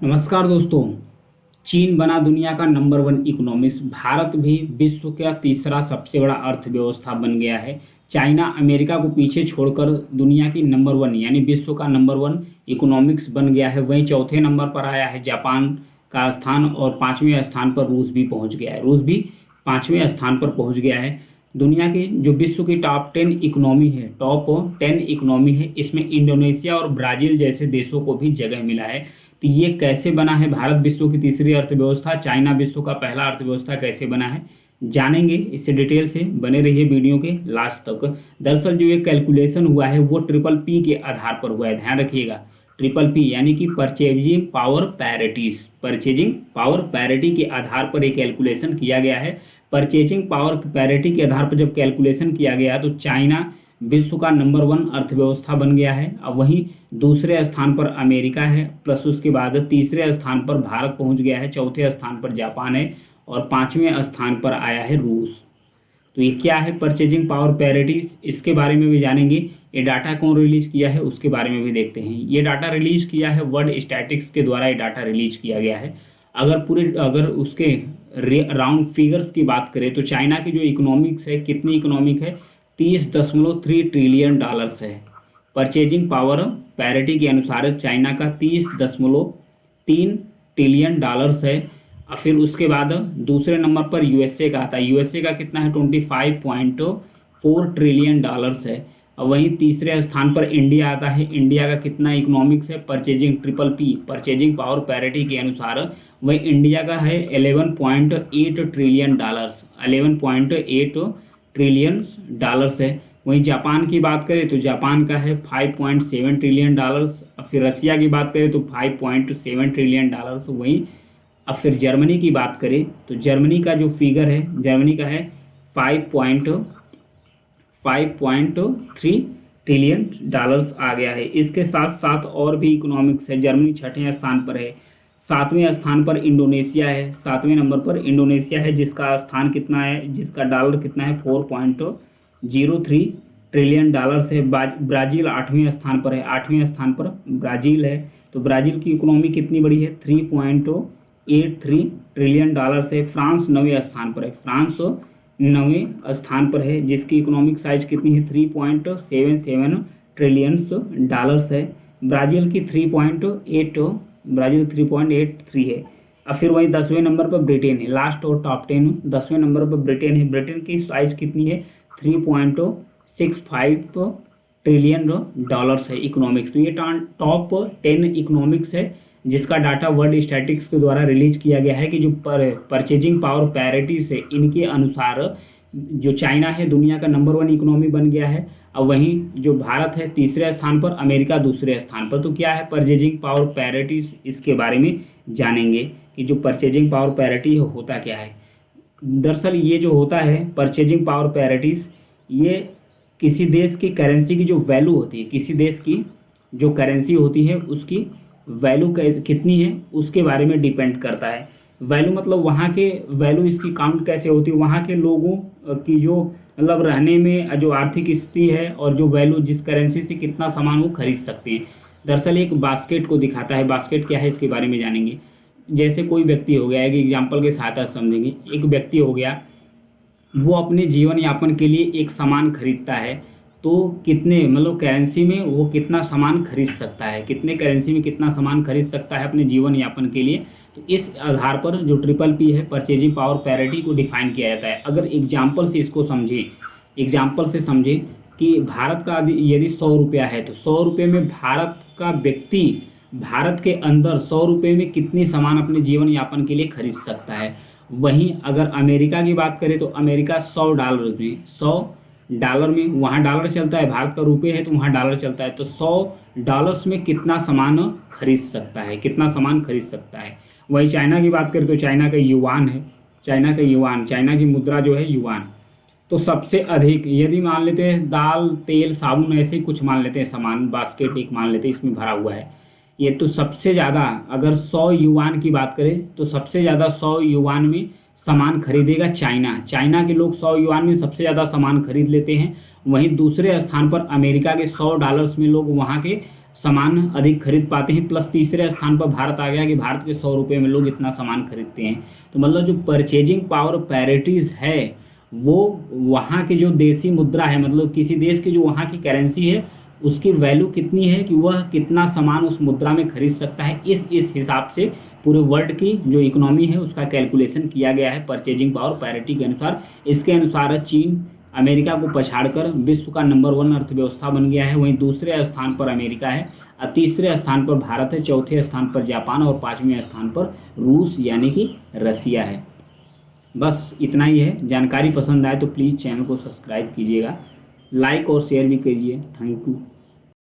नमस्कार दोस्तों। चीन बना दुनिया का नंबर वन इकोनॉमिस्ट। भारत भी विश्व का तीसरा सबसे बड़ा अर्थव्यवस्था बन गया है। चाइना अमेरिका को पीछे छोड़कर दुनिया की नंबर वन यानी विश्व का नंबर वन इकोनॉमिक्स बन गया है। वहीं चौथे नंबर पर आया है जापान का स्थान और पांचवें स्थान पर रूस भी पहुंच गया है। रूस भी पांचवें स्थान पर पहुंच गया है। दुनिया की जो विश्व की टॉप 10 इकोनॉमी है, इसमें इंडोनेशिया और ब्राज़ील जैसे देशों को भी जगह मिला है। तो ये कैसे बना है? भारत विश्व की तीसरी अर्थव्यवस्था, चाइना विश्व का पहला अर्थव्यवस्था कैसे बना है, जानेंगे। इससे डिटेल से बने रहिए वीडियो के लास्ट तक। दरअसल जो ये कैलकुलेशन हुआ है वो ट्रिपल पी के आधार पर हुआ है, ध्यान रखिएगा। ट्रिपल पी यानी कि परचेजिंग पावर पैरिटी के आधार पर एक कैलकुलेशन किया गया है। परचेजिंग पावर पैरिटी के आधार पर जब कैलकुलेशन किया गया तो चाइना विश्व का नंबर वन अर्थव्यवस्था बन गया है। अब वहीं दूसरे स्थान पर अमेरिका है, प्लस उसके बाद तीसरे स्थान पर भारत पहुंच गया है, चौथे स्थान पर जापान है और पांचवें स्थान पर आया है रूस। तो ये क्या है परचेजिंग पावर पैरिटी, इसके बारे में भी जानेंगे। ये डाटा कौन रिलीज किया है उसके बारे में भी देखते हैं। ये डाटा रिलीज किया है वर्ल्ड स्टैटिस्टिक्स के द्वारा, ये डाटा रिलीज किया गया है। अगर उसके राउंड फिगर्स की बात करें तो चाइना की जो इकोनॉमिक्स है, कितनी इकोनॉमिक है, 30.3 ट्रिलियन डॉलर्स है। परचेजिंग पावर पैरिटी के अनुसार चाइना का 30.3 ट्रिलियन डॉलर्स है। और फिर उसके बाद दूसरे नंबर पर यूएसए का आता है। यूएसए का कितना है, 25.4 ट्रिलियन डॉलर्स है। और वहीं तीसरे स्थान पर इंडिया आता है। इंडिया का कितना इकोनॉमिक्स है, purchasing triple P purchasing power parity के अनुसार वही इंडिया का है 11.8 ट्रिलियन डॉलर्स, 11.8 ट्रिलियन डॉलर्स है। वहीं जापान की बात करें तो जापान का है 5.7 ट्रिलियन डॉलर्स। फिर रसिया की बात करें तो 5.7 ट्रिलियन डॉलर्स। वहीं अब फिर जर्मनी की बात करें तो जर्मनी का जो फिगर है, जर्मनी का है 5.3 ट्रिलियन डॉलर्स आ गया है। इसके साथ साथ और भी इकोनॉमिक्स है। जर्मनी छठे स्थान पर है। सातवें स्थान पर इंडोनेशिया है। सातवें नंबर पर इंडोनेशिया है जिसका स्थान कितना है, जिसका डॉलर कितना है, 4.03 ट्रिलियन डॉलर्स है। ब्राज़ील आठवें स्थान पर है। आठवें स्थान पर ब्राज़ील है। तो ब्राज़ील की इकोनॉमी कितनी बड़ी है, 3.83 ट्रिलियन डॉलर्स है। फ्रांस नवें स्थान पर है। फ्रांस नवें स्थान पर है जिसकी इकोनॉमिक साइज कितनी है, 3.77 ट्रिलियंस डॉलर्स है। ब्राज़ील की 3.83 है। अब फिर वही 10वें नंबर पर ब्रिटेन है। लास्ट और टॉप 10 10वें नंबर पर ब्रिटेन है। ब्रिटेन की साइज कितनी है, 3.65 ट्रिलियन डॉलर्स है इकोनॉमिक्स। तो ये टॉप 10 इकोनॉमिक्स है जिसका डाटा वर्ल्ड स्टैटिस्टिक्स के द्वारा रिलीज किया गया है कि जो परचेजिंग पावर पैरिटी से इनके अनुसार जो चाइना है दुनिया का नंबर वन इकोनॉमी बन गया है। और वहीं जो भारत है तीसरे स्थान पर, अमेरिका दूसरे स्थान पर। तो क्या है परचेजिंग पावर पैरिटी, इसके बारे में जानेंगे कि जो परचेजिंग पावर पैरिटी होता क्या है। दरअसल ये जो होता है परचेजिंग पावर पैरिटीज, ये किसी देश की करेंसी की जो वैल्यू होती है, किसी देश की जो करेंसी होती है उसकी वैल्यू कितनी है उसके बारे में डिपेंड करता है। वैल्यू मतलब वहाँ के वैल्यू, इसकी काउंट कैसे होती है, वहाँ के लोगों की जो मतलब रहने में जो आर्थिक स्थिति है और जो वैल्यू जिस करेंसी से कितना सामान वो खरीद सकते हैं। दरअसल एक बास्केट को दिखाता है। बास्केट क्या है इसके बारे में जानेंगे। जैसे कोई व्यक्ति हो गया, एक एग्जाम्पल के साथ आप समझेंगे। एक व्यक्ति हो गया, वो अपने जीवन यापन के लिए एक सामान खरीदता है, तो कितने मतलब करेंसी में वो कितना सामान खरीद सकता है, कितने करेंसी में कितना सामान खरीद सकता है अपने जीवन यापन के लिए। तो इस आधार पर जो ट्रिपल पी है परचेजिंग पावर पैरिटी को डिफाइन किया जाता है। अगर एग्जाम्पल से इसको समझें, एग्जाम्पल से समझें कि भारत का यदि 100 रुपया है तो 100 रुपये में भारत का व्यक्ति भारत के अंदर 100 रुपये में कितने सामान अपने जीवन यापन के लिए खरीद सकता है। वहीं अगर अमेरिका की बात करें तो अमेरिका 100 डॉलर में वहाँ डॉलर चलता है, भारत का रुपये है तो वहाँ डॉलर चलता है। तो 100 डॉलर्स में कितना सामान खरीद सकता है, कितना सामान खरीद सकता है। वहीं चाइना की बात करें तो चाइना का युआन है। चाइना की मुद्रा जो है युआन। तो सबसे अधिक यदि मान लेते हैं दाल तेल साबुन ऐसे ही कुछ मान लेते हैं सामान, बास्केट एक मान लेते हैं इसमें भरा हुआ है ये, तो सबसे ज़्यादा अगर 100 युआन की बात करें तो सबसे ज़्यादा 100 युआन में सामान खरीदेगा चाइना के लोग 100 युआन में सबसे ज़्यादा सामान खरीद लेते हैं। वहीं दूसरे स्थान पर अमेरिका के 100 डॉलर्स में लोग वहाँ के सामान अधिक खरीद पाते हैं, प्लस तीसरे स्थान पर भारत आ गया कि भारत के 100 रुपये में लोग इतना सामान खरीदते हैं। तो मतलब जो परचेजिंग पावर पैरिटीज है वो वहाँ की जो देसी मुद्रा है, मतलब किसी देश की जो वहाँ की करेंसी है उसकी वैल्यू कितनी है कि वह कितना सामान उस मुद्रा में खरीद सकता है, इस हिसाब से पूरे वर्ल्ड की जो इकोनॉमी है उसका कैलकुलेशन किया गया है परचेजिंग पावर पैरिटी के अनुसार। इसके अनुसार चीन अमेरिका को पछाड़कर विश्व का नंबर 1 अर्थव्यवस्था बन गया है। वहीं दूसरे स्थान पर अमेरिका है, तीसरे स्थान पर भारत है, चौथे स्थान पर जापान और पाँचवें स्थान पर रूस यानी कि रसिया है। बस इतना ही है। जानकारी पसंद आए तो प्लीज़ चैनल को सब्सक्राइब कीजिएगा, लाइक और शेयर भी कीजिए। Thank you.